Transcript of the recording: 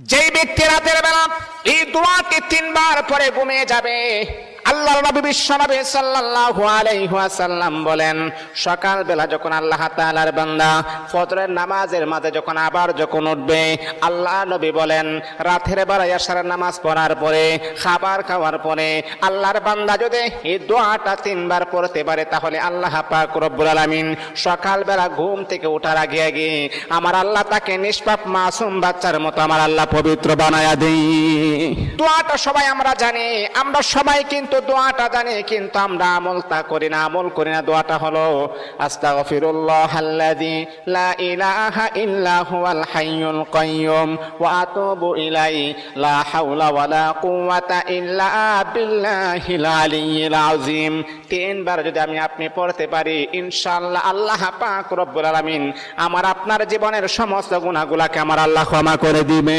যেই ব্যক্তি রাতের বেলা এই দোয়াটি 3 বার পরে ঘুমিয়ে যাবে, আল্লাহর নবী বিশ্বনবী সাল্লাল্লাহু আলাইহি ওয়াসাল্লাম বলেন, সকাল বেলা যখন আল্লাহ তাআলার বান্দা ফজরের নামাজের মাঝে যখন উঠবে, আল্লাহ নবী বলেন রাতের বেলা এশারের নামাজ পড়ার পরে, খাবার খাওয়ার পরে আল্লাহর বান্দা যদি এই দোয়াটা 3 বার পড়তে পারে, তাহলে আল্লাহ পাক রব্বুল আলামিন সকাল বেলা ঘুম থেকে ওঠার আগে আগে আমার আল্লাহ তাকে নিষ্পাপ মাসুম বাচ্চার মতো আমার আল্লাহ পবিত্র বানায়া দেই। দোয়াটা সবাই আমরা জানি, আমরা সবাই কিন্তু দোয়াটা জানি, কিন্তু আমরা আমল করি না। দোয়াটা হলো আস্তাগফিরুল্লাহাল্লাযী লা ইলাহা ইল্লা হুয়াল হাইয়ুল কাইয়্যুম ওয়া আতুবু ইলাইহি লা হাওলা ওয়ালা কুওয়াতা ইল্লা বিল্লাহিল আলিয়্যিল আযীম। 3 বার যদি আপনি পড়তে পারি, ইনশাআল্লাহ আল্লাহ পাক রব্বুল আলামিন আমার আপনার জীবনের সমস্ত গুনাহগুলোকে আমার আল্লাহ ক্ষমা করে দিবেন।